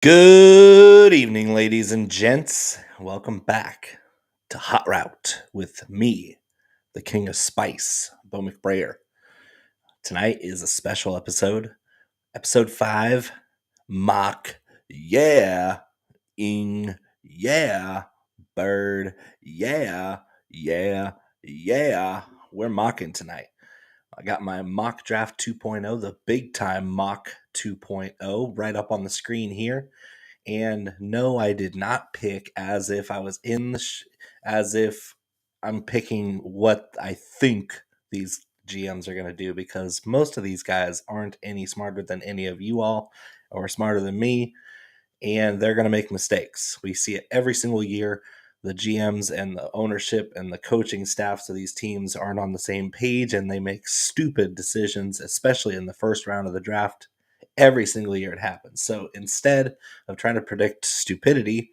Good evening, ladies and gents. Welcome back to Hot Route with me, the King of Spice, Bo McBrayer. Tonight is a special episode 5, Mock Yeah, Ing Yeah, Bird Yeah. We're mocking tonight. I got my mock draft 2.0, the big time mock 2.0, right up on the screen here. And no, I did not pick as if I was as if I'm picking what I think these GMs are going to do, because most of these guys aren't any smarter than any of you all or smarter than me, and they're going to make mistakes. We see it every single year. The GMs and the ownership and the coaching staffs of these teams aren't on the same page, and they make stupid decisions, especially in the first round of the draft. Every single year it happens. So instead of trying to predict stupidity,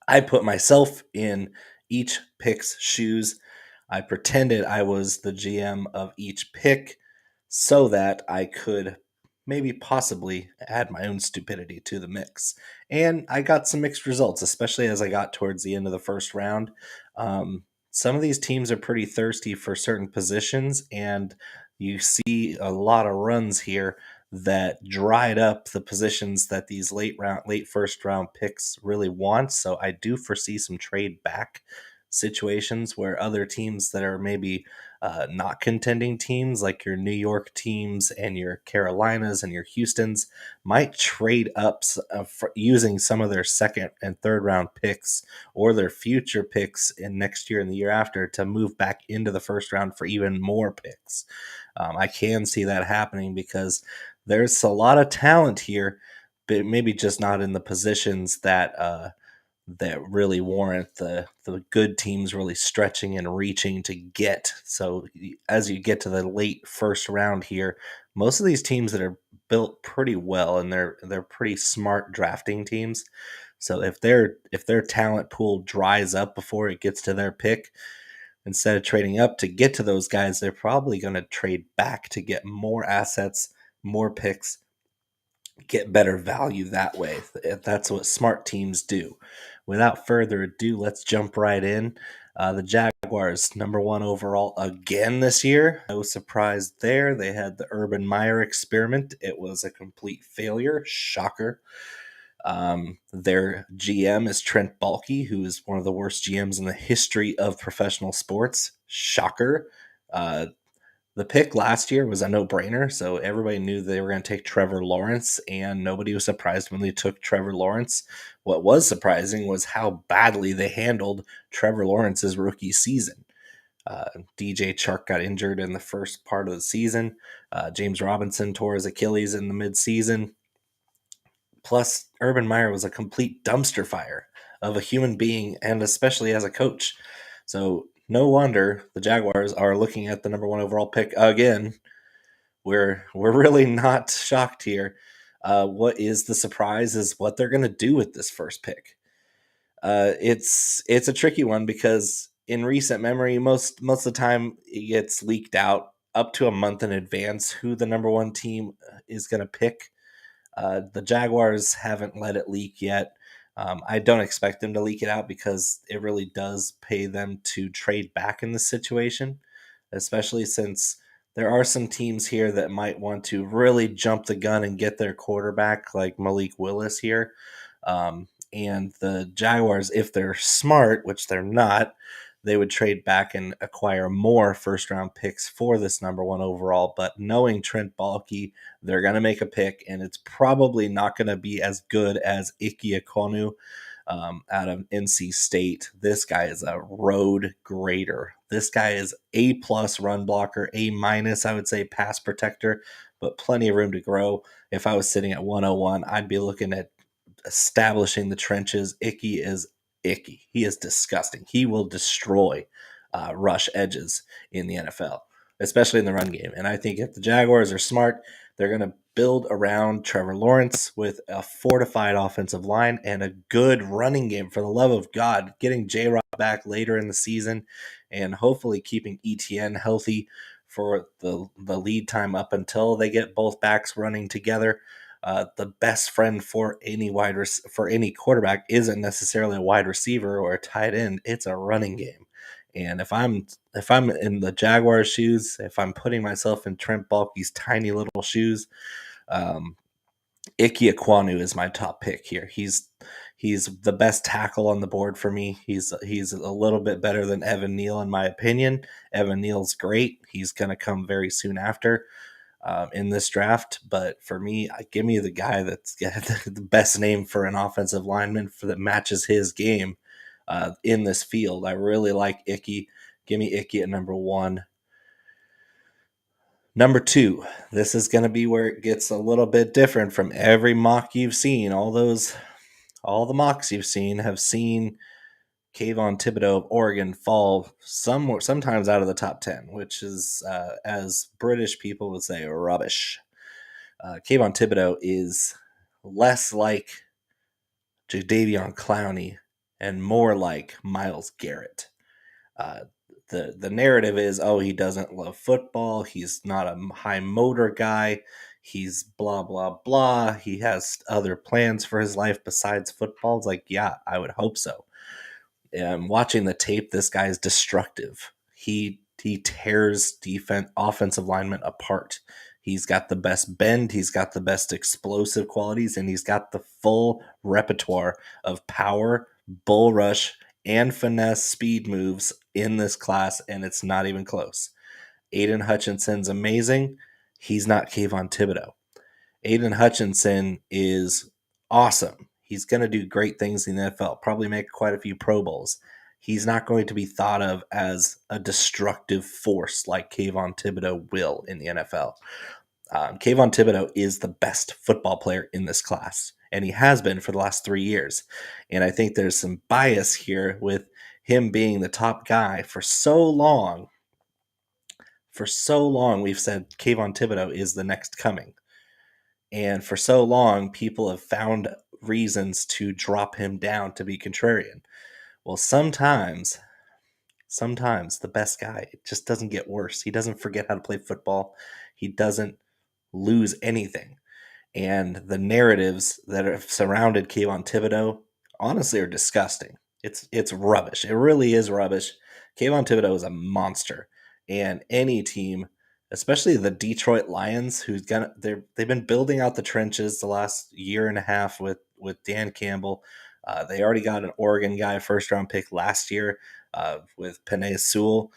I put myself in each pick's shoes. I pretended I was the GM of each pick so that I could maybe possibly add my own stupidity to the mix. And I got some mixed results, especially as I got towards the end of the first round. Some of these teams are pretty thirsty for certain positions, and you see a lot of runs here that dried up the positions that these late first round picks really want. So I do foresee some trade back situations where other teams that are maybe not contending teams, like your New York teams and your Carolinas and your Houstons, might trade up using some of their second and third round picks or their future picks in next year and the year after to move back into the first round for even more picks. I can see that happening because there's a lot of talent here, but maybe just not in the positions that really warrant the good teams really stretching and reaching to get. So as you get to the late first round here, most of these teams that are built pretty well, and they're pretty smart drafting teams. So if their talent pool dries up before it gets to their pick, instead of trading up to get to those guys, they're probably going to trade back to get more assets, more picks, get better value that way. That's what smart teams do. Without further ado, let's jump right in. The Jaguars, number 1 overall again this year. No surprise there. They had the Urban Meyer experiment. It was a complete failure. Shocker. Their GM is Trent Baalke, who is one of the worst GMs in the history of professional sports. Shocker. The pick last year was a no-brainer, so everybody knew they were going to take Trevor Lawrence, and nobody was surprised when they took Trevor Lawrence. What was surprising was how badly they handled Trevor Lawrence's rookie season. DJ Chark got injured in the first part of the season. James Robinson tore his Achilles in the midseason. Plus, Urban Meyer was a complete dumpster fire of a human being, and especially as a coach. So no wonder the Jaguars are looking at the number 1 overall pick again. We're really not shocked here. What is the surprise is what they're going to do with this first pick. It's a tricky one because in recent memory, most of the time it gets leaked out up to a month in advance who the number 1 team is going to pick. The Jaguars haven't let it leak yet. I don't expect them to leak it out because it really does pay them to trade back in this situation, especially since there are some teams here that might want to really jump the gun and get their quarterback, like Malik Willis here. And the Jaguars, if they're smart, which they're not, they would trade back and acquire more first-round picks for this number 1 overall. But knowing Trent Baalke, they're going to make a pick, and it's probably not going to be as good as Ike Ekwonu out of NC State. This guy is a road grader. This guy is A+ run blocker, A-, I would say, pass protector, but plenty of room to grow. If I was sitting at 101, I'd be looking at establishing the trenches. Icky is icky. He is disgusting. He will destroy rush edges in the NFL, especially in the run game. And I think if the Jaguars are smart, they're going to build around Trevor Lawrence with a fortified offensive line and a good running game. For the love of God, getting J-Rob back later in the season and hopefully keeping ETN healthy for the lead time up until they get both backs running together. The best friend for for any quarterback isn't necessarily a wide receiver or a tight end. It's a running game. And if I'm in the Jaguars' shoes, if I'm putting myself in Trent Baalke's tiny little shoes, um, Ike Ekwonu is my top pick here. He's the best tackle on the board for me. He's a little bit better than Evan Neal in my opinion. Evan Neal's great. He's going to come very soon after in this draft. But for me, give me the guy that's got the best name for an offensive lineman that matches his game in this field. I really like Icky. Give me Icky at number 1. Number 2, this is going to be where it gets a little bit different from every mock you've seen. All the mocks you've seen have seen Kayvon Thibodeau of Oregon fall sometimes out of the top 10, which is, as British people would say, rubbish. Kayvon Thibodeau is less like Jadeveon Clowney and more like Myles Garrett. The narrative is, oh, he doesn't love football. He's not a high motor guy. He's blah, blah, blah. He has other plans for his life besides football. It's like, yeah, I would hope so. Watching the tape, this guy is destructive. He tears offensive linemen apart. He's got the best bend, he's got the best explosive qualities, and he's got the full repertoire of power, bull rush, and finesse speed moves in this class, and it's not even close. Aiden Hutchinson's amazing. He's not Kayvon Thibodeau. Aiden Hutchinson is awesome. He's going to do great things in the NFL, probably make quite a few Pro Bowls. He's not going to be thought of as a destructive force like Kayvon Thibodeau will in the NFL. Kayvon Thibodeau is the best football player in this class, and he has been for the last 3 years. And I think there's some bias here with him being the top guy for so long. For so long, we've said Kayvon Thibodeau is the next coming. And for so long, people have found reasons to drop him down to be contrarian. Well, sometimes the best guy just doesn't get worse. He doesn't forget how to play football. He doesn't lose anything. And the narratives that have surrounded Kayvon Thibodeau honestly are disgusting. It's rubbish. It really is rubbish. Kayvon Thibodeau is a monster. And any team, especially the Detroit Lions, they've been building out the trenches the last year and a half with Dan Campbell. They already got an Oregon guy, first round pick last year with Penei Sewell.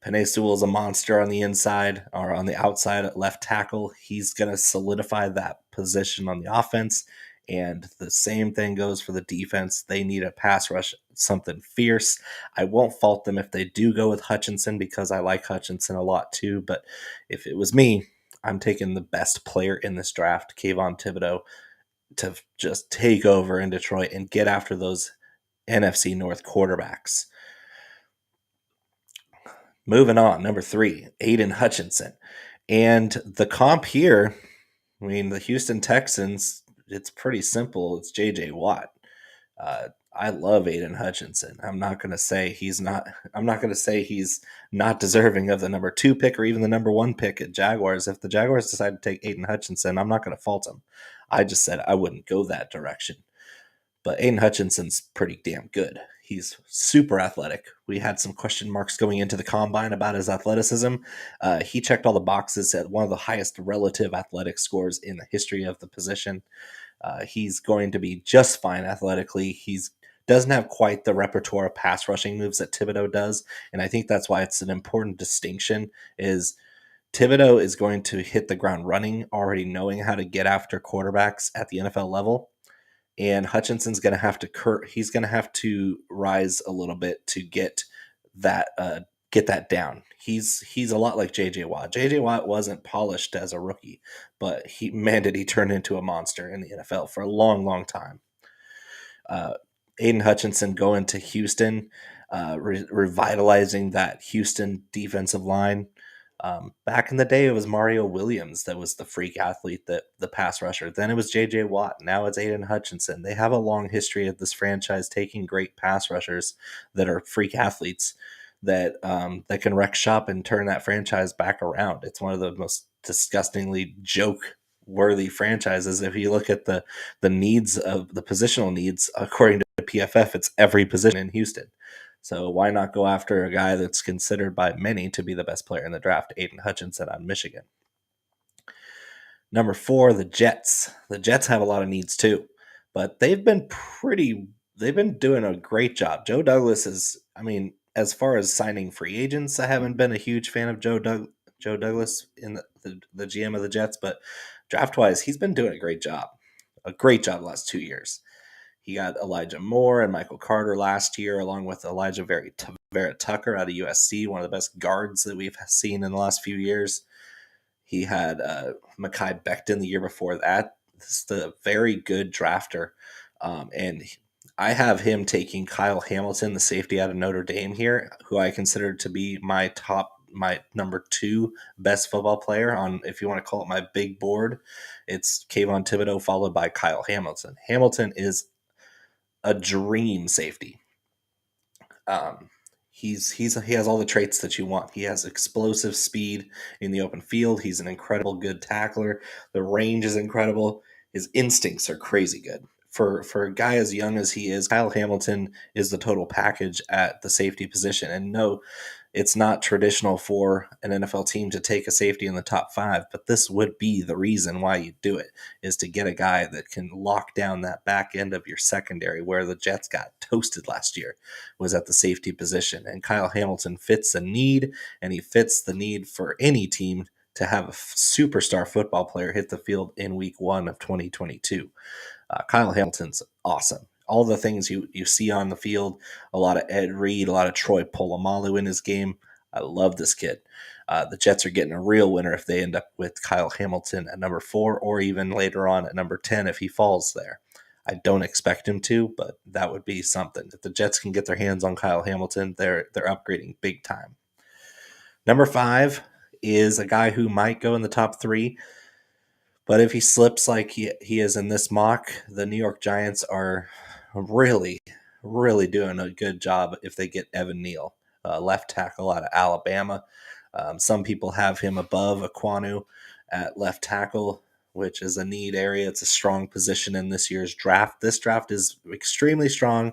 Penei Sewell is a monster on the inside or on the outside at left tackle. He's going to solidify that position on the offense. And the same thing goes for the defense. They need a pass rush, something fierce. I won't fault them if they do go with Hutchinson because I like Hutchinson a lot too. But if it was me, I'm taking the best player in this draft, Kayvon Thibodeau, to just take over in Detroit and get after those NFC North quarterbacks. Moving on, number 3, Aiden Hutchinson. And the comp here, I mean, the Houston Texans, it's pretty simple. It's J.J. Watt. I love Aiden Hutchinson. I'm not going to say he's not deserving of the number 2 pick or even the number 1 pick at Jaguars. If the Jaguars decide to take Aiden Hutchinson, I'm not going to fault him. I just said I wouldn't go that direction. But Aiden Hutchinson's pretty damn good. He's super athletic. We had some question marks going into the combine about his athleticism. He checked all the boxes at one of the highest relative athletic scores in the history of the position. He's going to be just fine athletically. Doesn't have quite the repertoire of pass rushing moves that Thibodeau does, and I think that's why it's an important distinction. Is Thibodeau is going to hit the ground running, already knowing how to get after quarterbacks at the NFL level. And Hutchinson's going to have to rise a little bit to get that down. He's a lot like J.J. Watt. J.J. Watt wasn't polished as a rookie, but did he turn into a monster in the NFL for a long, long time. Aiden Hutchinson going to Houston, revitalizing that Houston defensive line. Back in the day, it was Mario Williams that was the freak athlete, the pass rusher. Then it was J.J. Watt. Now it's Aiden Hutchinson. They have a long history of this franchise taking great pass rushers that are freak athletes that can wreck shop and turn that franchise back around. It's one of the most disgustingly joke worthy franchises. If you look at the needs of the positional needs, according to PFF, it's every position in Houston. So why not go after a guy that's considered by many to be the best player in the draft, Aiden Hutchinson on Michigan? Number 4, the Jets. The Jets have a lot of needs too, but they've been doing a great job. Joe Douglas is, I mean, as far as signing free agents, I haven't been a huge fan of Joe Douglas in the GM of the Jets, but draft wise, he's been doing a great job. A great job the last 2 years. He got Elijah Moore and Michael Carter last year, along with Elijah Vera Tucker out of USC, one of the best guards that we've seen in the last few years. He had Mekhi Becton the year before that. This is the very good drafter. And I have him taking Kyle Hamilton, the safety out of Notre Dame here, who I consider to be my number 2 best football player on, if you want to call it my big board. It's Kayvon Thibodeau followed by Kyle Hamilton. Hamilton is a dream safety. He has all the traits that you want. He has explosive speed in the open field. He's an incredible good tackler. The range is incredible. His instincts are crazy good. For a guy as young as he is, Kyle Hamilton is the total package at the safety position. And no, it's not traditional for an NFL team to take a safety in the top 5, but this would be the reason why you do it, is to get a guy that can lock down that back end of your secondary, where the Jets got toasted last year, was at the safety position. And Kyle Hamilton fits the need, and he fits the need for any team to have a superstar football player hit the field in week 1 of 2022. Kyle Hamilton's awesome. All the things you see on the field, a lot of Ed Reed, a lot of Troy Polamalu in his game. I love this kid. The Jets are getting a real winner if they end up with Kyle Hamilton at number 4, or even later on at number 10 if he falls there. I don't expect him to, but that would be something. If the Jets can get their hands on Kyle Hamilton, they're upgrading big time. Number 5 is a guy who might go in the top 3. But if he slips like he is in this mock, the New York Giants are really, really doing a good job if they get Evan Neal, left tackle out of Alabama. Some people have him above Ekwonu at left tackle, which is a need area. It's a strong position in this year's draft. This draft is extremely strong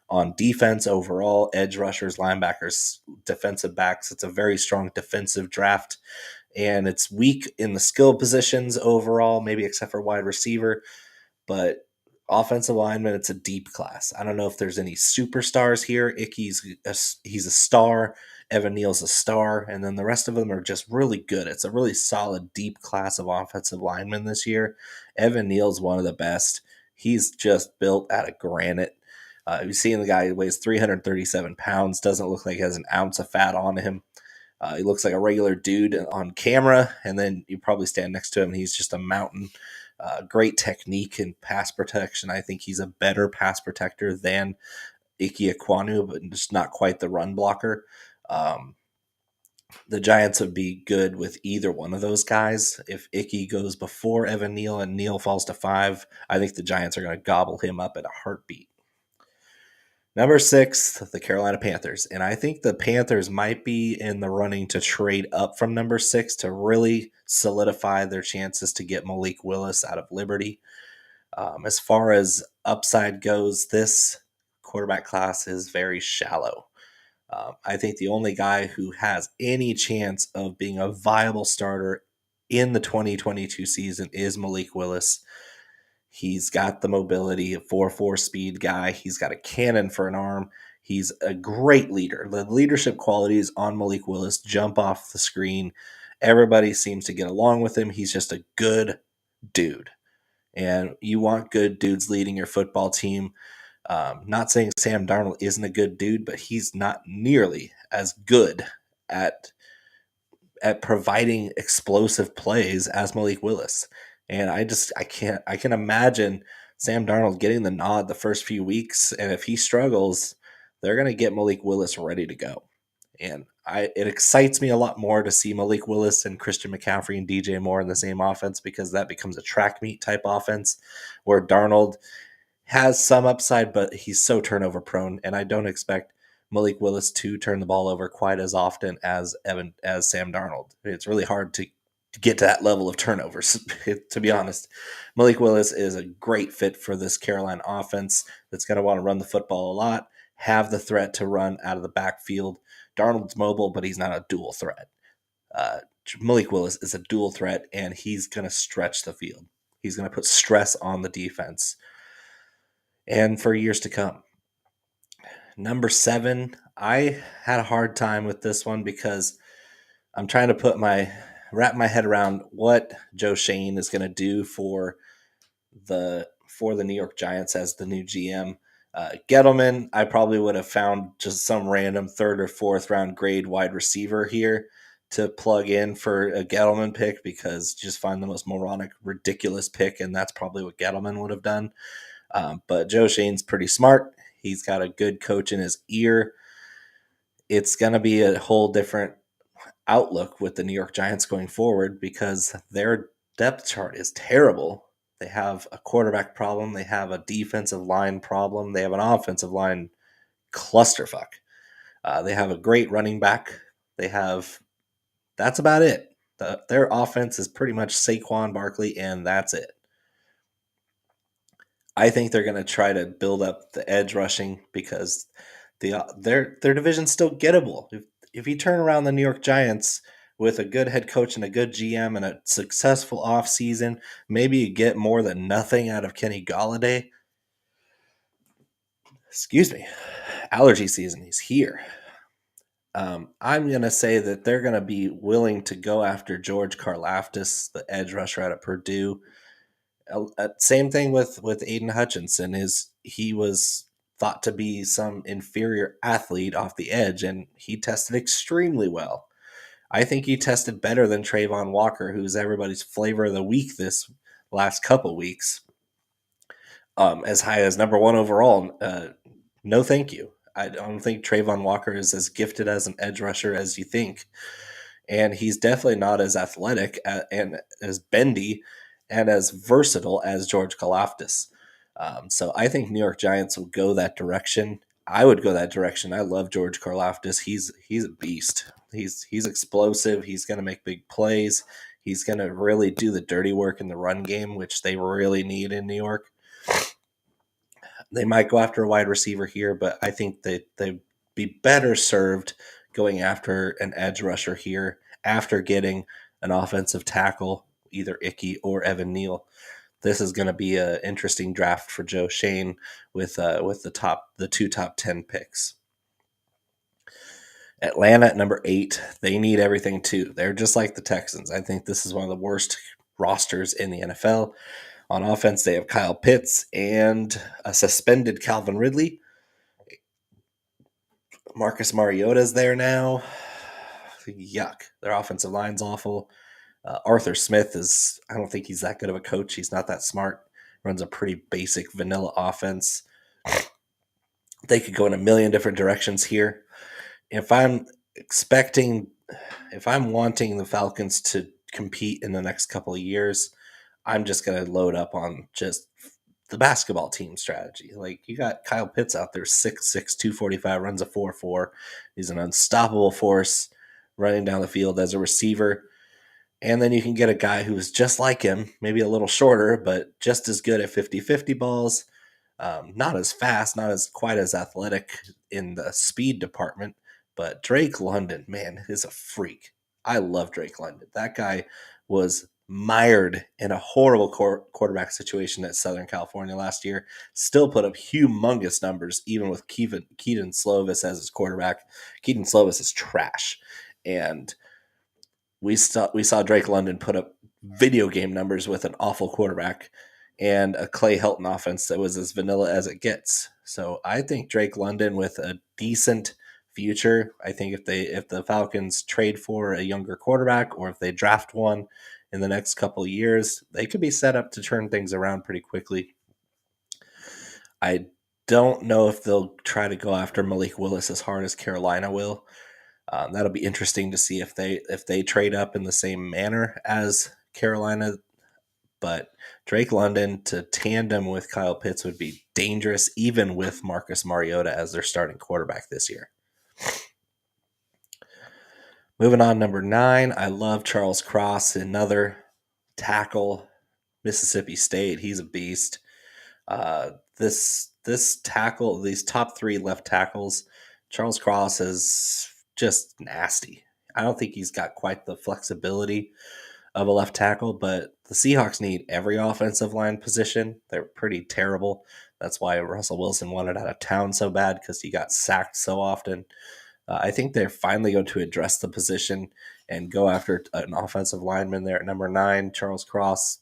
on defense overall, edge rushers, linebackers, defensive backs. It's a very strong defensive draft. And it's weak in the skill positions overall, maybe except for wide receiver. But offensive lineman, it's a deep class. I don't know if there's any superstars here. Icky's he's a star. Evan Neal's a star. And then the rest of them are just really good. It's a really solid, deep class of offensive linemen this year. Evan Neal's one of the best. He's just built out of granite. You've seen the guy who weighs 337 pounds, doesn't look like he has an ounce of fat on him. He looks like a regular dude on camera, and then you probably stand next to him, and he's just a mountain. Great technique and pass protection. I think he's a better pass protector than Ike Ekwonu, but just not quite the run blocker. The Giants would be good with either one of those guys. If Ike goes before Evan Neal and Neal falls to 5, I think the Giants are going to gobble him up at a heartbeat. Number 6, the Carolina Panthers. And I think the Panthers might be in the running to trade up from number 6 to really solidify their chances to get Malik Willis out of Liberty. As far as upside goes, this quarterback class is very shallow. I think the only guy who has any chance of being a viable starter in the 2022 season is Malik Willis. He's got the mobility, a 4.4 speed guy. He's got a cannon for an arm. He's a great leader. The leadership qualities on Malik Willis jump off the screen. Everybody seems to get along with him. He's just a good dude. And you want good dudes leading your football team. Not saying Sam Darnold isn't a good dude, but he's not nearly as good at providing explosive plays as Malik Willis. And I can imagine Sam Darnold getting the nod the first few weeks, and if he struggles, they're going to get Malik Willis ready to go. And it excites me a lot more to see Malik Willis and Christian McCaffrey and DJ Moore in the same offense, because that becomes a track meet type offense where Darnold has some upside, but he's so turnover prone, and I don't expect Malik Willis to turn the ball over quite as often as Sam Darnold. It's really hard to get to that level of turnovers. To be honest, Malik Willis is a great fit for this Carolina offense that's going to want to run the football a lot, have the threat to run out of the backfield. Darnold's mobile, but he's not a dual threat. Uh, Malik Willis is a dual threat, and he's going to stretch the field. He's going to put stress on the defense, and for years to come. Number 7, I had a hard time with this one because I'm trying to wrap my head around what Joe Shane is going to do for the New York Giants as the new GM. Gettleman, I probably would have found just some random 3rd or 4th round grade wide receiver here to plug in for a Gettleman pick, because just find the most moronic, ridiculous pick, and that's probably what Gettleman would have done. But Joe Shane's pretty smart. He's got a good coach in his ear. It's going to be a whole different outlook with the New York Giants going forward, because their depth chart is terrible. They have a quarterback problem. They have a defensive line problem. They have an offensive line clusterfuck. They have a great running back. That's about it. Their offense is pretty much Saquon Barkley, and that's it. I think they're going to try to build up the edge rushing, because their division's still gettable. If you turn around the New York Giants with a good head coach and a good GM and a successful offseason, maybe you get more than nothing out of Kenny Golladay. Excuse me. Allergy season is here. I'm going to say that they're going to be willing to go after George Karlaftis, the edge rusher out of Purdue. Same thing with Aiden Hutchinson. He was thought to be some inferior athlete off the edge, and he tested extremely well. I think he tested better than Trayvon Walker, who's everybody's flavor of the week this last couple weeks. As high as number 1 overall. No, thank you. I don't think Trayvon Walker is as gifted as an edge rusher as you think. And he's definitely not as athletic and as bendy and as versatile as George Karlaftis. So I think New York Giants will go that direction. I would go that direction. I love George Karlaftis. He's a beast. He's explosive. He's going to make big plays. He's going to really do the dirty work in the run game, which they really need in New York. They might go after a wide receiver here, but I think that they'd be better served going after an edge rusher here after getting an offensive tackle, either Icky or Evan Neal. This is going to be an interesting draft for Joe Shane with the 2 top 10 picks. Atlanta at number 8, they need everything too. They're just like the Texans. I think this is one of the worst rosters in the NFL. On offense, they have Kyle Pitts and a suspended Calvin Ridley. Marcus Mariota's there now. Yuck. Their offensive line's awful. Arthur Smith I don't think he's that good of a coach. He's not that smart. Runs a pretty basic vanilla offense. They could go in a million different directions here. If I'm wanting the Falcons to compete in the next couple of years, I'm just going to load up on just the basketball team strategy. Like, you got Kyle Pitts out there, 6'6", 245, runs a 4.4. He's an unstoppable force running down the field as a receiver. And then you can get a guy who's just like him, maybe a little shorter, but just as good at 50-50 balls. Not as fast, not as quite as athletic in the speed department, but Drake London, man, is a freak. I love Drake London. That guy was mired in a horrible quarterback situation at Southern California last year. Still put up humongous numbers, even with Keaton Slovis as his quarterback. Keaton Slovis is trash. And we saw Drake London put up video game numbers with an awful quarterback and a Clay Helton offense that was as vanilla as it gets. So I think Drake London with a decent future. I think if the Falcons trade for a younger quarterback, or if they draft one in the next couple of years, they could be set up to turn things around pretty quickly. I don't know if they'll try to go after Malik Willis as hard as Carolina will. That'll be interesting to see if they trade up in the same manner as Carolina. But Drake London to tandem with Kyle Pitts would be dangerous, even with Marcus Mariota as their starting quarterback this year. Moving on, number 9, I love Charles Cross, another tackle, Mississippi State. He's a beast. This tackle, these top 3 left tackles, Charles Cross is just nasty. I don't think he's got quite the flexibility of a left tackle, but the Seahawks need every offensive line position. They're pretty terrible. That's why Russell Wilson wanted out of town so bad, because he got sacked so often. I think they're finally going to address the position and go after an offensive lineman there at number 9, Charles Cross.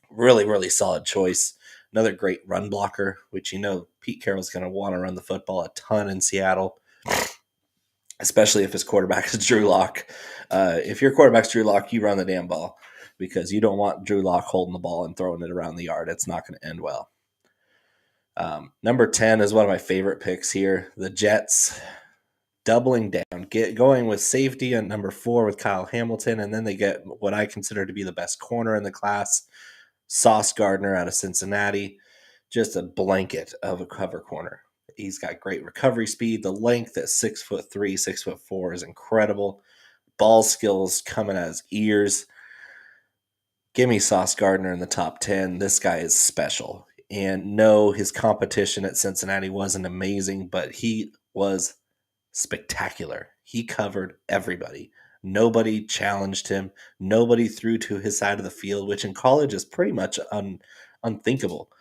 Really, really solid choice. Another great run blocker, which Pete Carroll's going to want to run the football a ton in Seattle, especially if his quarterback is Drew Lock. If your quarterback's Drew Lock, you run the damn ball, because you don't want Drew Lock holding the ball and throwing it around the yard. It's not going to end well. Number 10 is one of my favorite picks here. The Jets doubling down, going with safety at number 4 with Kyle Hamilton, and then they get what I consider to be the best corner in the class, Sauce Gardner out of Cincinnati. Just a blanket of a cover corner. He's got great recovery speed. The length at 6'3", 6'4" is incredible. Ball skills coming out his ears. Give me Sauce Gardner in the top 10. This guy is special. And no, his competition at Cincinnati wasn't amazing, but he was spectacular. He covered everybody. Nobody challenged him. Nobody threw to his side of the field, which in college is pretty much unthinkable.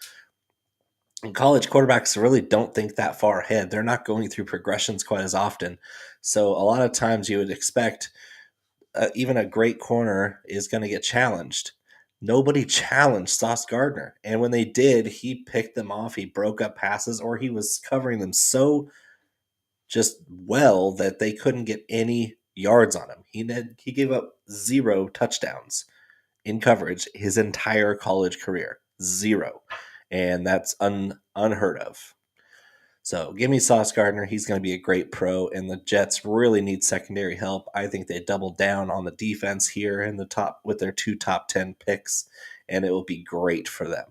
In college, quarterbacks really don't think that far ahead. They're not going through progressions quite as often. So a lot of times you would expect even a great corner is going to get challenged. Nobody challenged Sauce Gardner. And when they did, he picked them off. He broke up passes, or he was covering them so just well that they couldn't get any yards on him. He gave up 0 touchdowns in coverage his entire college career. 0. And that's unheard of. So give me Sauce Gardner. He's going to be a great pro, and the Jets really need secondary help. I think they double down on the defense here in the top with their 2 top 10 picks, and it will be great for them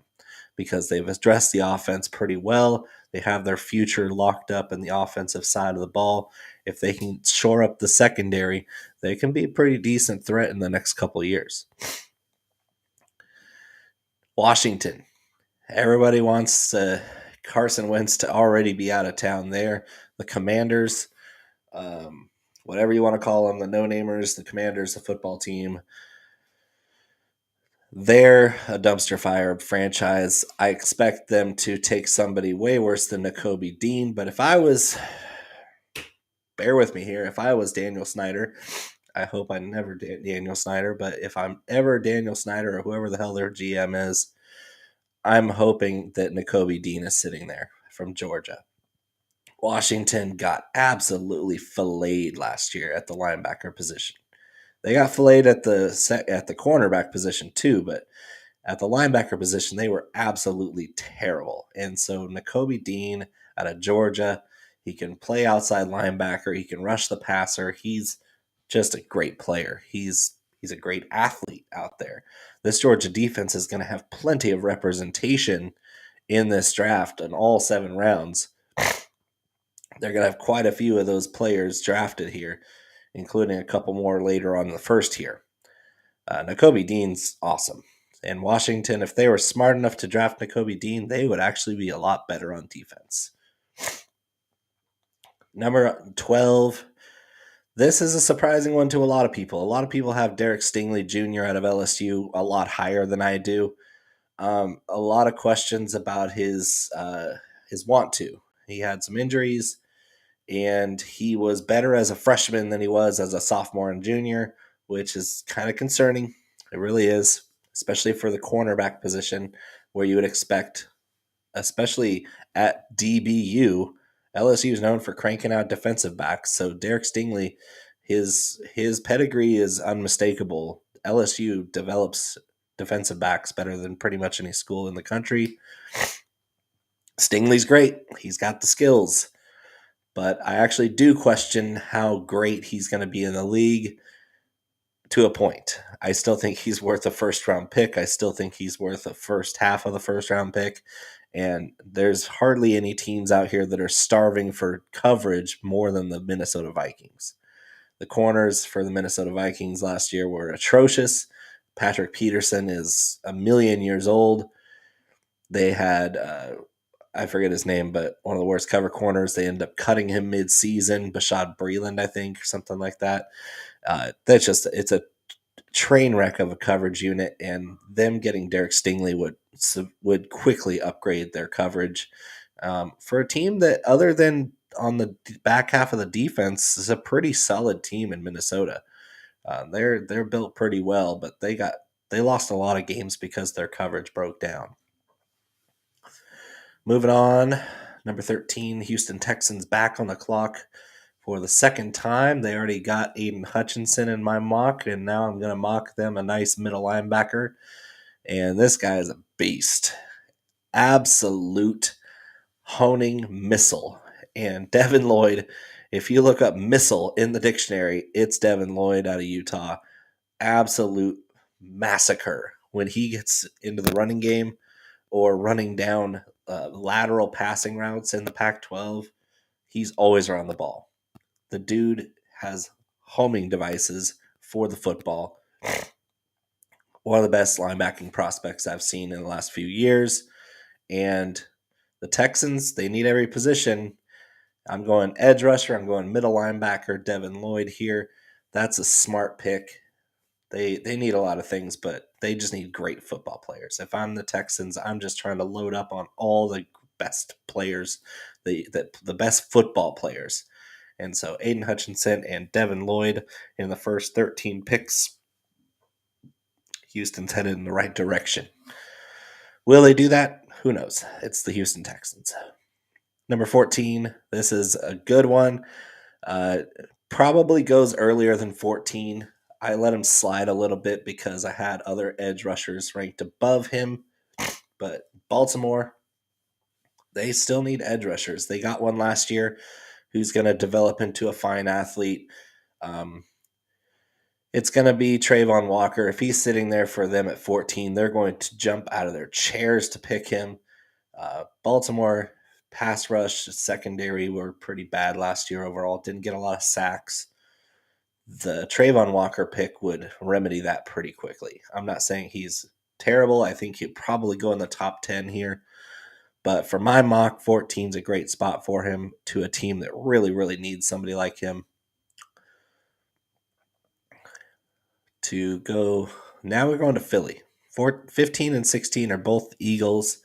because they've addressed the offense pretty well. They have their future locked up in the offensive side of the ball. If they can shore up the secondary, they can be a pretty decent threat in the next couple of years. Washington. Everybody wants Carson Wentz to already be out of town there. The Commanders, whatever you want to call them, the no-namers, the Commanders, the football team, they're a dumpster fire franchise. I expect them to take somebody way worse than Nakobe Dean, but bear with me here, if I was Daniel Snyder, I hope I never Daniel Snyder, but if I'm ever Daniel Snyder or whoever the hell their GM is, I'm hoping that Nakobe Dean is sitting there from Georgia. Washington got absolutely filleted last year at the linebacker position. They got filleted at the cornerback position too, but at the linebacker position, they were absolutely terrible. And so Nakobe Dean out of Georgia, he can play outside linebacker. He can rush the passer. He's just a great player. He's a great athlete out there. This Georgia defense is going to have plenty of representation in this draft in all 7 rounds. They're going to have quite a few of those players drafted here, including a couple more later on in the first year. Nakobe Dean's awesome. And Washington, if they were smart enough to draft Nakobe Dean, they would actually be a lot better on defense. Number 12. This is a surprising one to a lot of people. A lot of people have Derek Stingley Jr. out of LSU a lot higher than I do. A lot of questions about his want to. He had some injuries, and he was better as a freshman than he was as a sophomore and junior, which is kind of concerning. It really is, especially for the cornerback position, where you would expect, especially at DBU, LSU is known for cranking out defensive backs. So Derek Stingley, his pedigree is unmistakable. LSU develops defensive backs better than pretty much any school in the country. Stingley's great. He's got the skills. But I actually do question how great he's going to be in the league to a point. I still think he's worth a first-round pick. I still think he's worth a first half of the first-round pick. And there's hardly any teams out here that are starving for coverage more than the Minnesota Vikings. The corners for the Minnesota Vikings last year were atrocious. Patrick Peterson is a million years old. They had, I forget his name, but one of the worst cover corners. They ended up cutting him mid-season. Bashad Breeland, I think, or something like that. It's a train wreck of a coverage unit, and them getting Derek Stingley would quickly upgrade their coverage for a team that, other than on the back half of the defense, is a pretty solid team in Minnesota. They're built pretty well, but they lost a lot of games because their coverage broke down. Moving on, number 13, Houston Texans back on the clock for the second time. They already got Aiden Hutchinson in my mock, and now I'm going to mock them a nice middle linebacker. And this guy is a beast. Absolute honing missile. And Devin Lloyd, if you look up missile in the dictionary, it's Devin Lloyd out of Utah. Absolute massacre when he gets into the running game or running down lateral passing routes in the Pac-12. He's always around the ball. The dude has homing devices for the football. One of the best linebacking prospects I've seen in the last few years. And the Texans, they need every position. I'm going edge rusher. I'm going middle linebacker, Devin Lloyd here. That's a smart pick. They need a lot of things, but they just need great football players. If I'm the Texans, I'm just trying to load up on all the best players, the best football players. And so Aiden Hutchinson and Devin Lloyd in the first 13 picks. Houston's headed in the right direction. Will they do that? Who knows? It's the Houston Texans. Number 14, this is a good one. Probably goes earlier than 14. I let him slide a little bit because I had other edge rushers ranked above him. But Baltimore, they still need edge rushers. They got one last year who's going to develop into a fine athlete. It's going to be Trayvon Walker. If he's sitting there for them at 14, they're going to jump out of their chairs to pick him. Baltimore pass rush secondary were pretty bad last year overall. Didn't get a lot of sacks. The Trayvon Walker pick would remedy that pretty quickly. I'm not saying he's terrible. I think he'd probably go in the top 10 here. But for my mock, 14 is a great spot for him to a team that really, really needs somebody like him to go. Now we're going to Philly. 15 and 16 are both Eagles.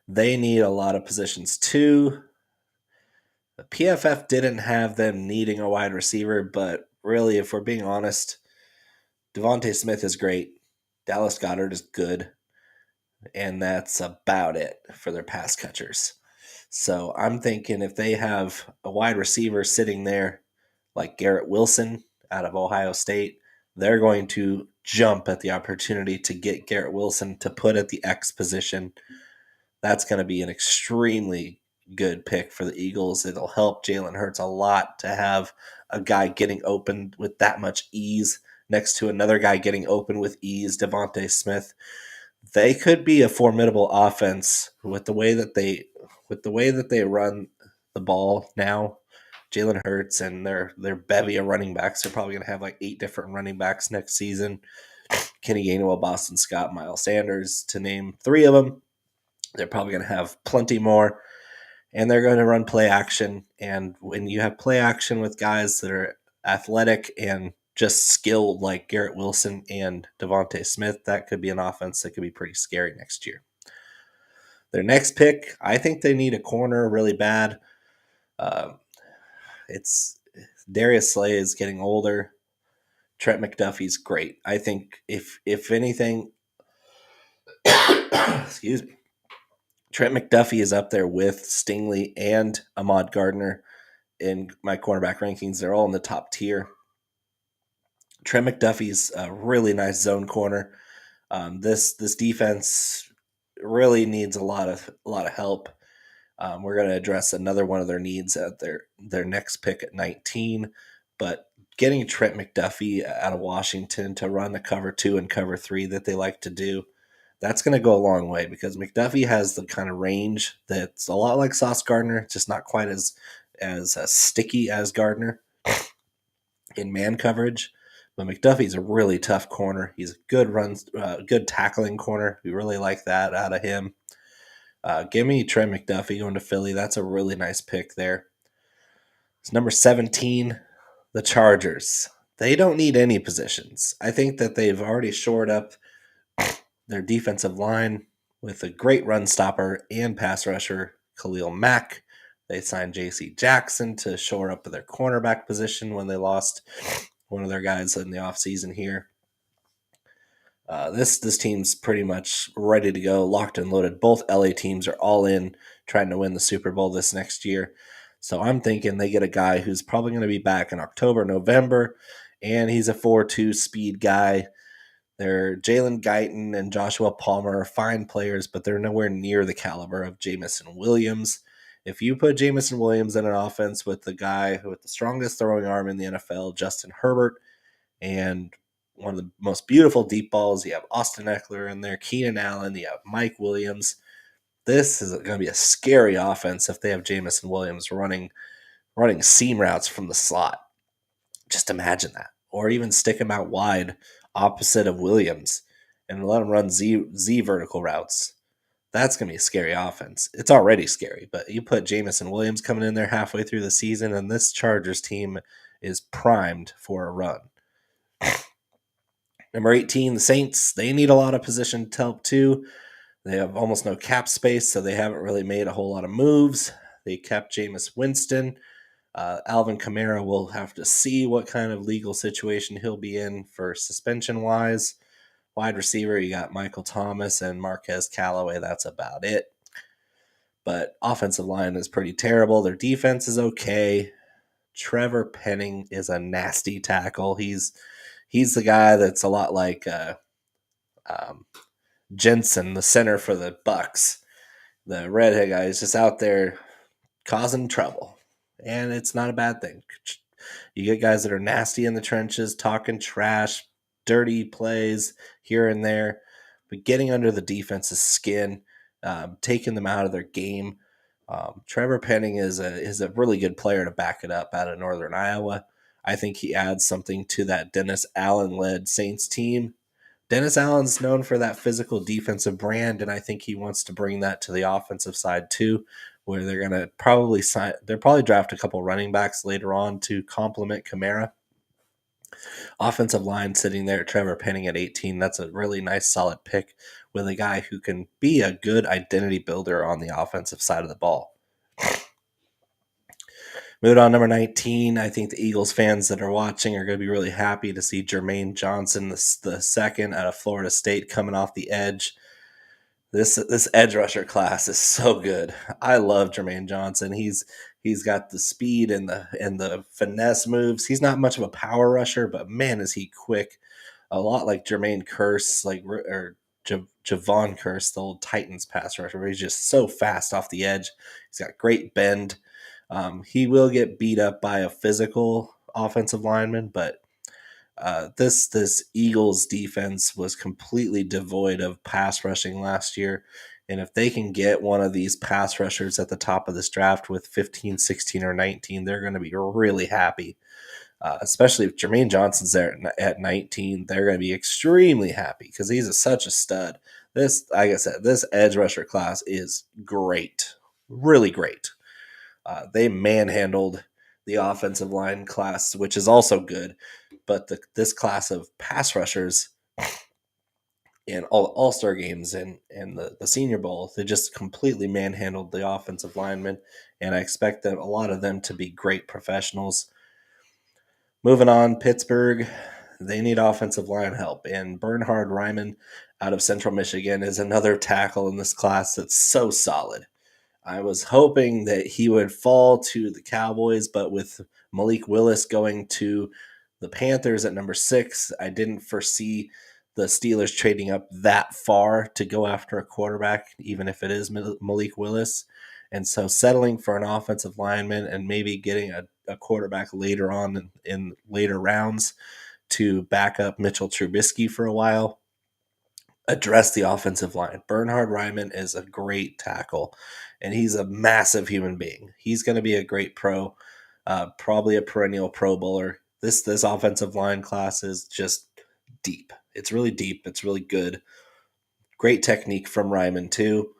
They need a lot of positions too. The PFF didn't have them needing a wide receiver, but really, if we're being honest, Devontae Smith is great. Dallas Goedert is good. And that's about it for their pass catchers. So I'm thinking if they have a wide receiver sitting there like Garrett Wilson out of Ohio State, they're going to jump at the opportunity to get Garrett Wilson to put at the X position. That's going to be an extremely good pick for the Eagles. It'll help Jalen Hurts a lot to have a guy getting open with that much ease next to another guy getting open with ease, Devontae Smith. They could be a formidable offense with the way that they run the ball now. Jalen Hurts and their bevy of running backs are probably going to have like 8 different running backs next season. Kenny Gainwell, Boston Scott, Miles Sanders, to name 3 of them. They're probably going to have plenty more, and they're going to run play action. And when you have play action with guys that are athletic and just skilled like Garrett Wilson and Devontae Smith, that could be an offense that could be pretty scary next year. Their next pick, I think they need a corner really bad. It's Darius Slay is getting older. Trent McDuffie's great. I think if anything, excuse me, Trent McDuffie is up there with Stingley and Ahmad Gardner in my cornerback rankings. They're all in the top tier. Trent McDuffie's a really nice zone corner. This defense really needs a lot of help. We're going to address another one of their needs at their next pick at 19, but getting Trent McDuffie out of Washington to run the cover 2 and cover 3 that they like to do, that's going to go a long way because McDuffie has the kind of range that's a lot like Sauce Gardner, just not quite as sticky as Gardner. in man coverage. But McDuffie's a really tough corner. He's a good tackling corner. We really like that out of him. Give me Trey McDuffie going to Philly. That's a really nice pick there. It's number 17, the Chargers. They don't need any positions. I think that they've already shored up their defensive line with a great run stopper and pass rusher, Khalil Mack. They signed J.C. Jackson to shore up their cornerback position when they lost one of their guys in the offseason here. This team's pretty much ready to go, locked and loaded. Both LA teams are all in trying to win the Super Bowl this next year. So I'm thinking they get a guy who's probably going to be back in October, November, and he's a 4.2 speed guy. They're Jalen Guyton and Joshua Palmer are fine players, but they're nowhere near the caliber of Jamison Williams. If you put Jamison Williams in an offense with the guy with the strongest throwing arm in the NFL, Justin Herbert, and one of the most beautiful deep balls, you have Austin Eckler in there, Keenan Allen, you have Mike Williams. This is going to be a scary offense if they have Jamison Williams running seam routes from the slot. Just imagine that. Or even stick him out wide opposite of Williams and let him run Z vertical routes. That's going to be a scary offense. It's already scary, but you put Jamison Williams coming in there halfway through the season, and this Chargers team is primed for a run. Number 18, the Saints. They need a lot of position help too. They have almost no cap space, so they haven't really made a whole lot of moves. They kept Jameis Winston. Alvin Kamara will have to see what kind of legal situation he'll be in for suspension-wise. Wide receiver, you got Michael Thomas and Marquez Callaway. That's about it. But offensive line is pretty terrible. Their defense is okay. Trevor Penning is a nasty tackle. He's the guy that's a lot like Jensen, the center for the Bucks. The redhead guy is just out there causing trouble. And it's not a bad thing. You get guys that are nasty in the trenches, talking trash, dirty plays here and there, but getting under the defense's skin, taking them out of their game. Trevor Penning is a really good player to back it up out of Northern Iowa. I think he adds something to that Dennis Allen-led Saints team. Dennis Allen's known for that physical defensive brand, and I think he wants to bring that to the offensive side too, where they're going to probably draft a couple running backs later on to complement Kamara. Offensive line sitting there, Trevor Penning at 18. That's a really nice, solid pick with a guy who can be a good identity builder on the offensive side of the ball. Moving on, number 19, I think the Eagles fans that are watching are going to be really happy to see Jermaine Johnson, the second out of Florida State, coming off the edge. This edge rusher class is so good. I love Jermaine Johnson. He's got the speed and the finesse moves. He's not much of a power rusher, but man, is he quick. A lot like Jermaine Kearse, or Javon Kearse, the old Titans pass rusher, where he's just so fast off the edge. He's got great bend. He will get beat up by a physical offensive lineman, but this Eagles defense was completely devoid of pass rushing last year. And if they can get one of these pass rushers at the top of this draft with 15, 16, or 19, they're going to be really happy. Especially if Jermaine Johnson's there at 19, they're going to be extremely happy because he's such a stud. This, like I said, this edge rusher class is great, really great. They manhandled the offensive line class, which is also good. But this class of pass rushers in all-star games and the Senior Bowl, they just completely manhandled the offensive linemen, and I expect a lot of them to be great professionals. Moving on, Pittsburgh, they need offensive line help, and Bernhard Raimann out of Central Michigan is another tackle in this class that's so solid. I was hoping that he would fall to the Cowboys, but with Malik Willis going to the Panthers at number 6, I didn't foresee the Steelers trading up that far to go after a quarterback, even if it is Malik Willis. And so settling for an offensive lineman and maybe getting a quarterback later on in later rounds to back up Mitchell Trubisky for a while, address the offensive line. Bernhard Raimann is a great tackle, and he's a massive human being. He's going to be a great pro, probably a perennial Pro Bowler. This offensive line class is just deep. It's really deep. It's really good. Great technique from Ryman too.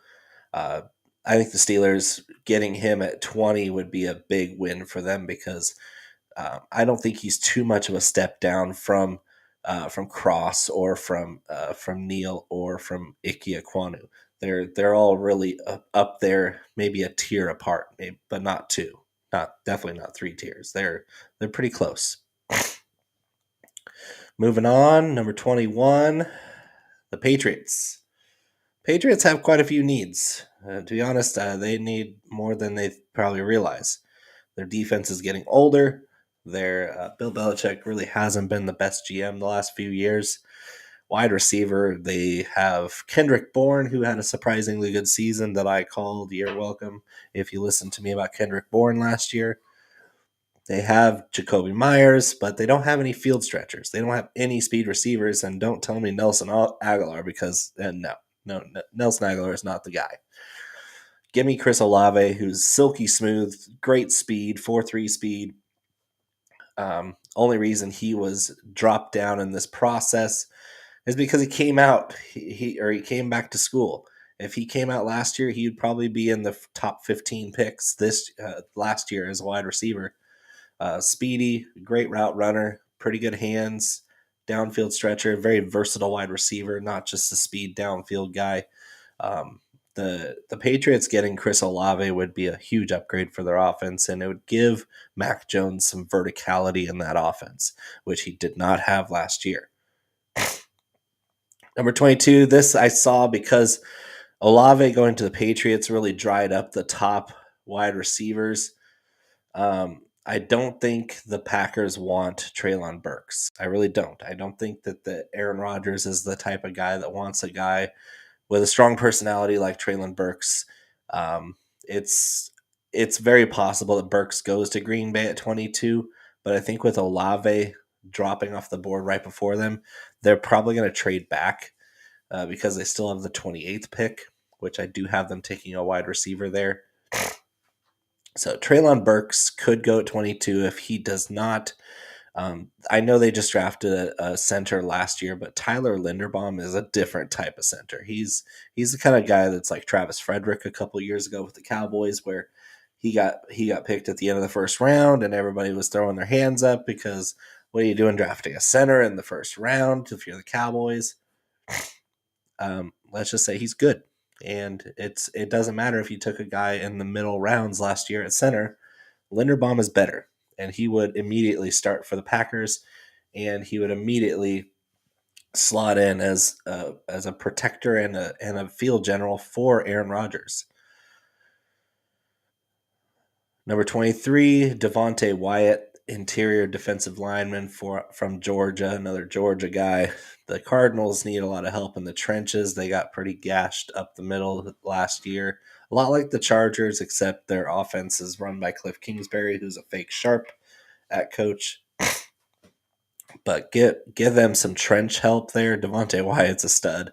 Uh, I think the Steelers getting him at 20 would be a big win for them because I don't think he's too much of a step down from Cross or from Neal or from Ike Ekwonu. They're all really up there, maybe a tier apart, maybe, but not two. Not definitely not 3 tiers. They're pretty close. Moving on, number 21, the Patriots. Patriots have quite a few needs. To be honest, they need more than they probably realize. Their defense is getting older. Their Bill Belichick really hasn't been the best GM the last few years. Wide receiver, they have Kendrick Bourne, who had a surprisingly good season that I called. You're welcome if you listened to me about Kendrick Bourne last year. They have Jacoby Myers, but they don't have any field stretchers. They don't have any speed receivers, and don't tell me Nelson Aguilar because no, Nelson Aguilar is not the guy. Give me Chris Olave, who's silky smooth, great speed, 4.3 speed. Only reason he was dropped down in this process is because he came out, he came back to school. If he came out last year, he would probably be in the top 15 picks this last year as a wide receiver. Speedy, great route runner, pretty good hands, downfield stretcher, very versatile wide receiver, not just a speed downfield guy. The Patriots getting Chris Olave would be a huge upgrade for their offense, and it would give Mac Jones some verticality in that offense, which he did not have last year. Number 22, this I saw because Olave going to the Patriots really dried up the top wide receivers. I don't think the Packers want Treylon Burks. I really don't. I don't think that the Aaron Rodgers is the type of guy that wants a guy with a strong personality like Treylon Burks. It's very possible that Burks goes to Green Bay at 22, but I think with Olave dropping off the board right before them, they're probably going to trade back because they still have the 28th pick, which I do have them taking a wide receiver there. So Treylon Burks could go at 22 if he does not. I know they just drafted a center last year, but Tyler Linderbaum is a different type of center. He's the kind of guy that's like Travis Frederick a couple years ago with the Cowboys, where he got picked at the end of the first round, and everybody was throwing their hands up because what are you doing drafting a center in the first round if you're the Cowboys? Let's just say he's good. And it doesn't matter if you took a guy in the middle rounds last year at center. Linderbaum is better, and he would immediately start for the Packers, and he would immediately slot in as a protector and a field general for Aaron Rodgers. Number 23, Devontae Wyatt, interior defensive lineman from Georgia, another Georgia guy. The Cardinals need a lot of help in the trenches. They got pretty gashed up the middle last year. A lot like the Chargers, except their offense is run by Cliff Kingsbury, who's a fake sharp at coach. But give them some trench help there. Devontae Wyatt's a stud.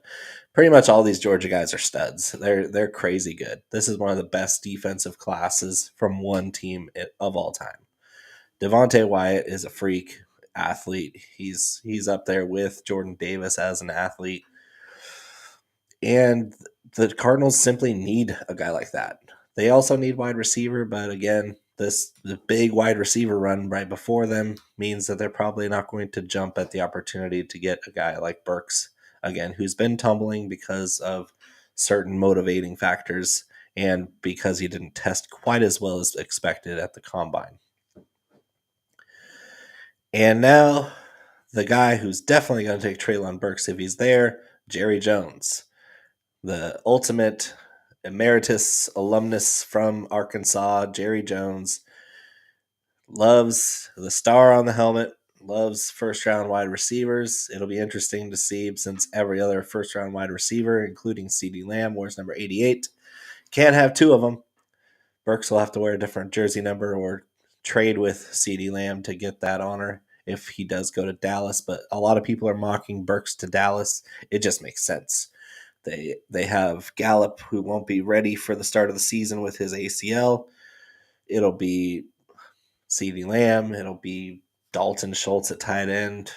Pretty much all these Georgia guys are studs. They're crazy good. This is one of the best defensive classes from one team of all time. Devontae Wyatt is a freak athlete. He's up there with Jordan Davis as an athlete. And the Cardinals simply need a guy like that. They also need wide receiver, but again, the big wide receiver run right before them means that they're probably not going to jump at the opportunity to get a guy like Burks, again, who's been tumbling because of certain motivating factors and because he didn't test quite as well as expected at the combine. And now the guy who's definitely going to take Treylon Burks if he's there, Jerry Jones, the ultimate emeritus alumnus from Arkansas. Jerry Jones loves the star on the helmet, loves first-round wide receivers. It'll be interesting to see since every other first-round wide receiver, including CeeDee Lamb, wears number 88. Can't have two of them. Burks will have to wear a different jersey number or trade with CeeDee Lamb to get that honor if he does go to Dallas. But a lot of people are mocking Burks to Dallas. It just makes sense. They have Gallup, who won't be ready for the start of the season with his ACL. It'll be CeeDee Lamb. It'll be Dalton Schultz at tight end,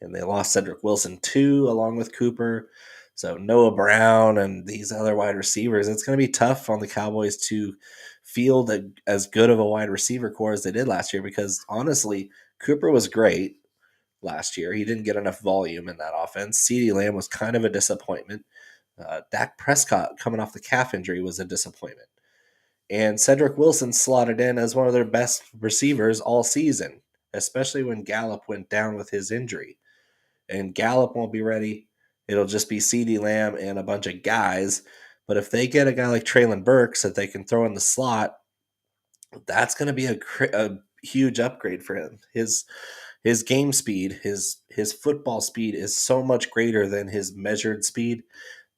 and they lost Cedric Wilson too, along with Cooper. So Noah Brown and these other wide receivers, it's going to be tough on the Cowboys to field as good of a wide receiver core as they did last year, because honestly, Cooper was great last year. He didn't get enough volume in that offense. CeeDee Lamb was kind of a disappointment. Dak Prescott, coming off the calf injury, was a disappointment. And Cedric Wilson slotted in as one of their best receivers all season, especially when Gallup went down with his injury. And Gallup won't be ready. It'll just be CeeDee Lamb and a bunch of guys. But if they get a guy like Traylon Burks that they can throw in the slot, that's going to be a huge upgrade for him. His game speed, his football speed is so much greater than his measured speed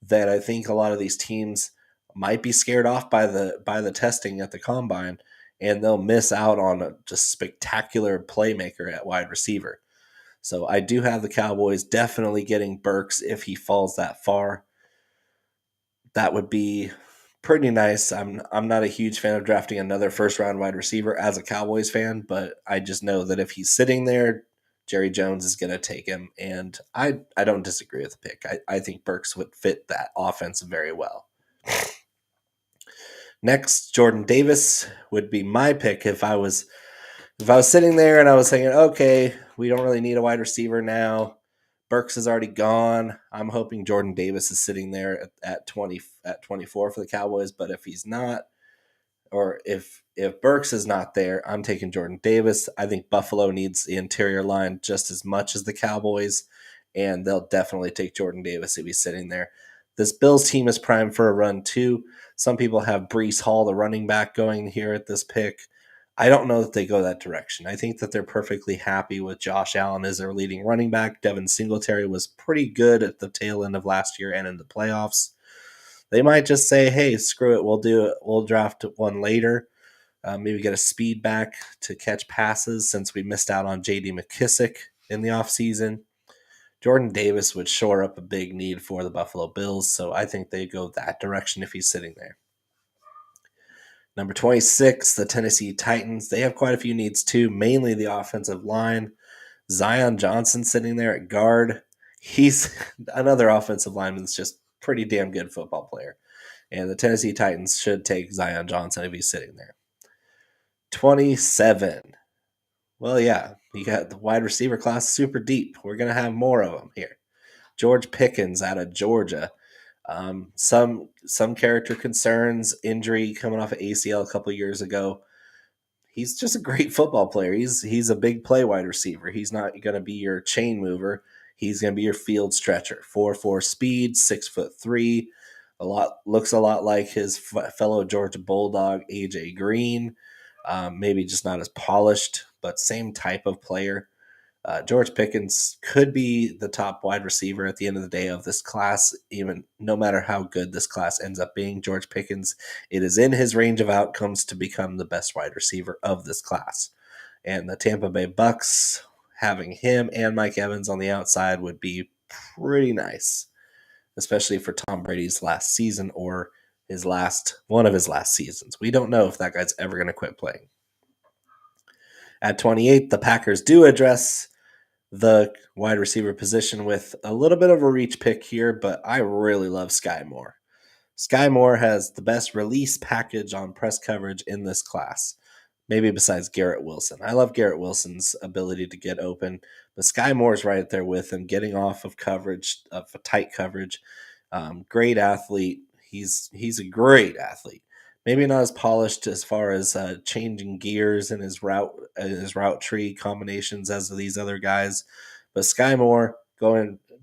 that I think a lot of these teams might be scared off by the testing at the combine, and they'll miss out on a just spectacular playmaker at wide receiver. So I do have the Cowboys definitely getting Burks if he falls that far. That would be pretty nice. I'm not a huge fan of drafting another first round wide receiver as a Cowboys fan, but I just know that if he's sitting there, Jerry Jones is going to take him, and I don't disagree with the pick. I think Burks would fit that offense very well. Next, Jordan Davis would be my pick if I was sitting there and I was thinking, okay, we don't really need a wide receiver now. Burks is already gone. I'm hoping Jordan Davis is sitting there at 24 for the Cowboys, but if he's not, or if Burks is not there, I'm taking Jordan Davis. I think Buffalo needs the interior line just as much as the Cowboys, and they'll definitely take Jordan Davis if he's sitting there. This Bills team is primed for a run too. Some people have Breece Hall, the running back, going here at this pick. I don't know that they go that direction. I think that they're perfectly happy with Josh Allen as their leading running back. Devin Singletary was pretty good at the tail end of last year and in the playoffs. They might just say, hey, screw it, we'll do it. We'll draft one later. Maybe get a speed back to catch passes since we missed out on J.D. McKissick in the offseason. Jordan Davis would shore up a big need for the Buffalo Bills, so I think they go that direction if he's sitting there. Number 26, the Tennessee Titans. They have quite a few needs too, mainly the offensive line. Zion Johnson sitting there at guard. He's another offensive lineman that's just pretty damn good football player. And the Tennessee Titans should take Zion Johnson if he's sitting there. 27. Well, yeah, you got the wide receiver class super deep. We're going to have more of them here. George Pickens out of Georgia. Some character concerns, injury coming off of ACL a couple years ago. He's just a great football player. He's a big play wide receiver. He's not going to be your chain mover. He's going to be your field stretcher. 4.4 speed, 6'3". Looks a lot like his fellow Georgia Bulldog AJ Green. Maybe just not as polished, but same type of player. George Pickens could be the top wide receiver at the end of the day of this class, even no matter how good this class ends up being. George Pickens, it is in his range of outcomes to become the best wide receiver of this class. And the Tampa Bay Bucks, having him and Mike Evans on the outside would be pretty nice, especially for Tom Brady's last season or one of his last seasons. We don't know if that guy's ever going to quit playing. At 28, the Packers do address the wide receiver position with a little bit of a reach pick here, but I really love Sky Moore. Sky Moore has the best release package on press coverage in this class, maybe besides Garrett Wilson. I love Garrett Wilson's ability to get open, but Sky Moore's right there with him, getting off of coverage, of tight coverage. Great athlete. He's a great athlete. Maybe not as polished as far as changing gears in his route tree combinations as these other guys, but Sky Moore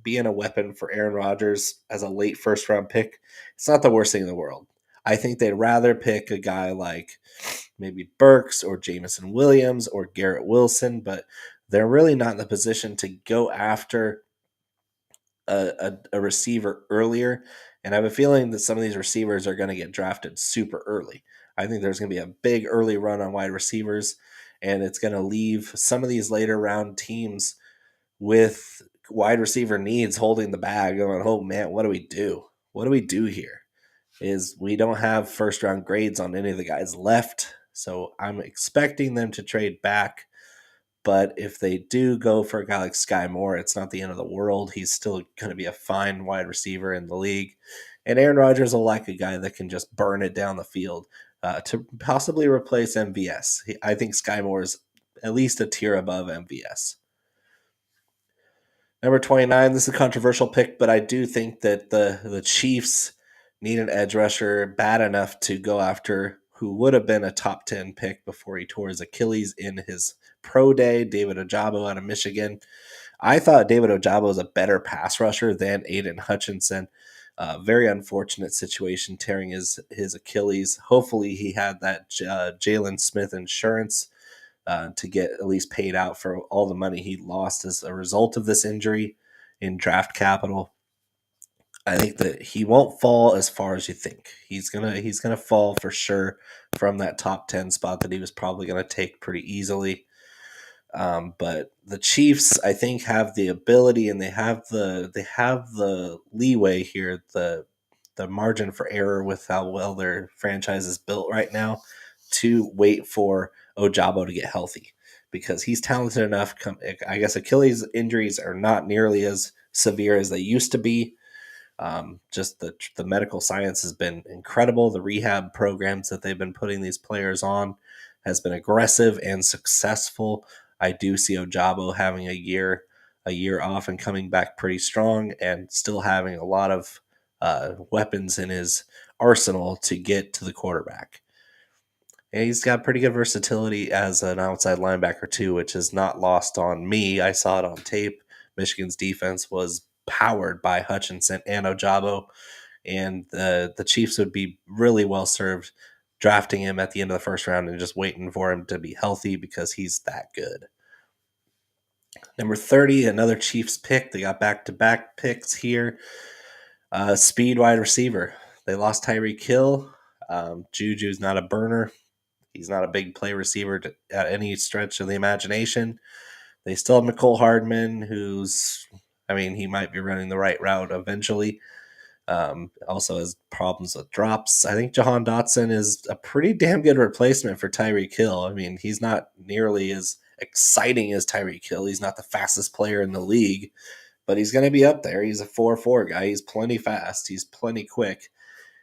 being a weapon for Aaron Rodgers as a late first round pick, it's not the worst thing in the world. I think they'd rather pick a guy like maybe Burks or Jameson Williams or Garrett Wilson, but they're really not in the position to go after a receiver earlier. And I have a feeling that some of these receivers are going to get drafted super early. I think there's going to be a big early run on wide receivers, and it's going to leave some of these later round teams with wide receiver needs holding the bag going, oh man, what do we do? What do we do here? We don't have first round grades on any of the guys left. So I'm expecting them to trade back. But if they do go for a guy like Sky Moore, it's not the end of the world. He's still going to be a fine wide receiver in the league. And Aaron Rodgers will like a guy that can just burn it down the field to possibly replace MVS. I think Sky Moore is at least a tier above MVS. Number 29, this is a controversial pick, but I do think that the Chiefs need an edge rusher bad enough to go after who would have been a top 10 pick before he tore his Achilles in his pro day, David Ojabo out of Michigan. I thought David Ojabo was a better pass rusher than Aiden Hutchinson. Very unfortunate situation, tearing his Achilles. Hopefully he had that Jalen Smith insurance to get at least paid out for all the money he lost as a result of this injury in draft capital. I think that he won't fall as far as you think. He's gonna fall for sure from that top 10 spot that he was probably gonna take pretty easily. But the Chiefs, I think, have the ability and they have the leeway here, the margin for error with how well their franchise is built right now, to wait for Ojabo to get healthy because he's talented enough. I guess Achilles injuries are not nearly as severe as they used to be. Just the medical science has been incredible. The rehab programs that they've been putting these players on has been aggressive and successful. I do see Ojabo having a year off and coming back pretty strong and still having a lot of weapons in his arsenal to get to the quarterback. And he's got pretty good versatility as an outside linebacker too, which is not lost on me. I saw it on tape. Michigan's defense was powered by Hutchinson and Ojabo, and the Chiefs would be really well served drafting him at the end of the first round and just waiting for him to be healthy because he's that good. Number 30, another Chiefs pick. They got back-to-back picks here. Speed wide receiver. They lost Tyreek Hill. Juju's not a burner. He's not a big play receiver at any stretch of the imagination. They still have Mecole Hardman, he might be running the right route eventually. Also has problems with drops. I think Jahan Dotson is a pretty damn good replacement for Tyreek Hill. I mean, he's not nearly as exciting as Tyreek Hill. He's not the fastest player in the league, but he's going to be up there. He's a 4.4 guy. He's plenty fast. He's plenty quick.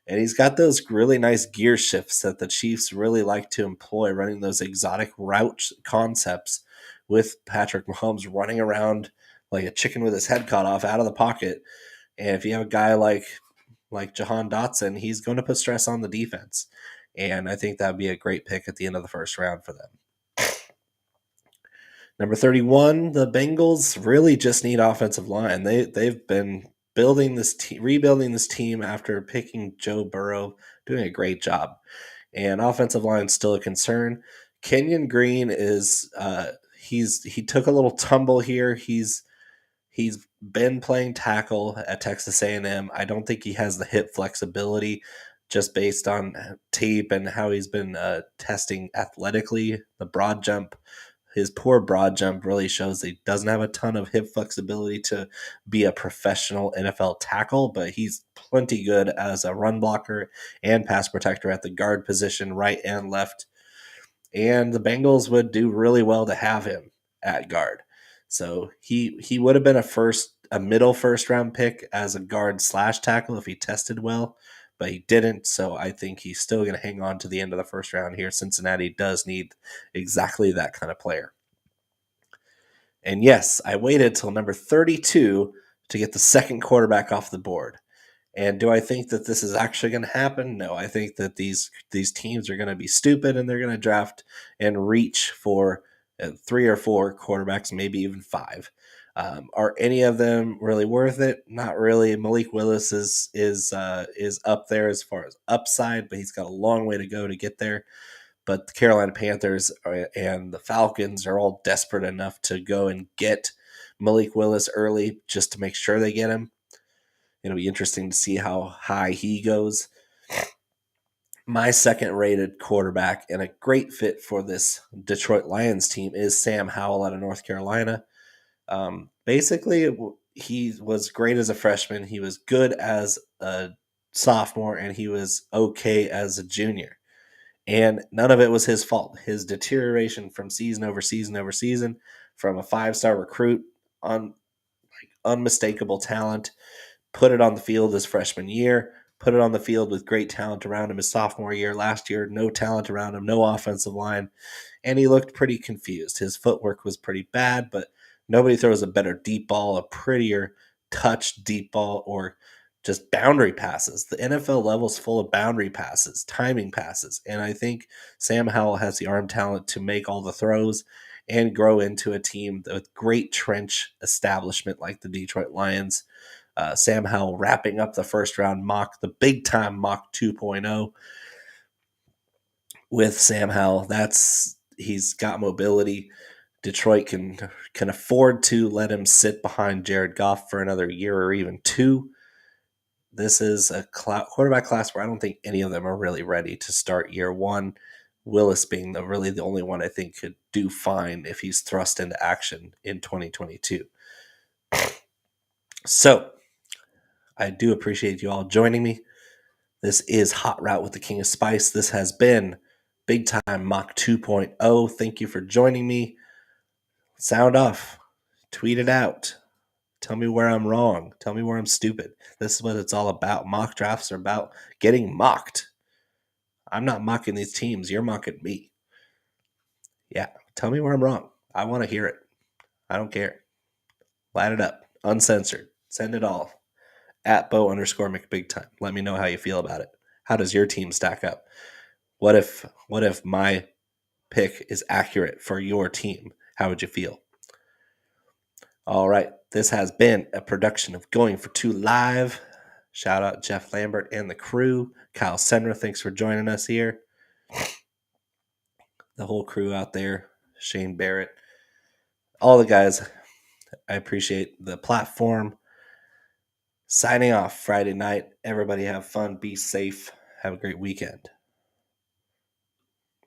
And he's got those really nice gear shifts that the Chiefs really like to employ, running those exotic route concepts with Patrick Mahomes running around like a chicken with his head cut off out of the pocket. And if you have a guy like Jahan Dotson, he's going to put stress on the defense. And I think that would be a great pick at the end of the first round for them. Number 31, the Bengals really just need offensive line. They've been rebuilding this team after picking Joe Burrow, doing a great job. And offensive line is still a concern. Kenyon Green is he took a little tumble here. He's been playing tackle at Texas A&M. I don't think he has the hip flexibility just based on tape and how he's been testing athletically. The broad jump, his poor broad jump really shows that he doesn't have a ton of hip flexibility to be a professional NFL tackle, but he's plenty good as a run blocker and pass protector at the guard position, right and left. And the Bengals would do really well to have him at guard. So he would have been a middle first round pick as a guard / tackle if he tested well, but he didn't. So I think he's still going to hang on to the end of the first round here. Cincinnati does need exactly that kind of player. And yes, I waited till number 32 to get the second quarterback off the board. And do I think that this is actually going to happen? No, I think that these teams are going to be stupid and they're going to draft and reach for 3 or 4 quarterbacks, maybe even 5. Are any of them really worth it? Not really. Malik Willis is up there as far as upside, but he's got a long way to go to get there. But the Carolina Panthers and the Falcons are all desperate enough to go and get Malik Willis early just to make sure they get him. It'll be interesting to see how high he goes. My second-rated quarterback and a great fit for this Detroit Lions team is Sam Howell out of North Carolina. Basically, he was great as a freshman. He was good as a sophomore, and he was okay as a junior. And none of it was his fault. His deterioration from season over season over season, from a 5-star recruit, unmistakable talent, put it on the field his freshman year, put it on the field with great talent around him his sophomore year. Last year, no talent around him, no offensive line, and he looked pretty confused. His footwork was pretty bad, but nobody throws a better deep ball, a prettier touch deep ball, or just boundary passes. The NFL level's full of boundary passes, timing passes, and I think Sam Howell has the arm talent to make all the throws and grow into a team with great trench establishment like the Detroit Lions. Sam Howell wrapping up the first round mock, the big time mock 2.0 with Sam Howell. He's got mobility. Detroit can afford to let him sit behind Jared Goff for another year or even two. This is a quarterback class where I don't think any of them are really ready to start year one. Willis being the only one I think could do fine if he's thrust into action in 2022. So I do appreciate you all joining me. This is Hot Route with the King of Spice. This has been Big Time Mock 2.0. Thank you for joining me. Sound off. Tweet it out. Tell me where I'm wrong. Tell me where I'm stupid. This is what it's all about. Mock drafts are about getting mocked. I'm not mocking these teams. You're mocking me. Yeah, tell me where I'm wrong. I want to hear it. I don't care. Light it up. Uncensored. Send it all. At Bo_McBigTime. Let me know how you feel about it. How does your team stack up? What if my pick is accurate for your team? How would you feel? All right. This has been a production of Going for Two Live. Shout out Jeff Lambert and the crew. Kyle Senra, thanks for joining us here. The whole crew out there. Shane Barrett. All the guys. I appreciate the platform. Signing off Friday night. Everybody have fun. Be safe. Have a great weekend.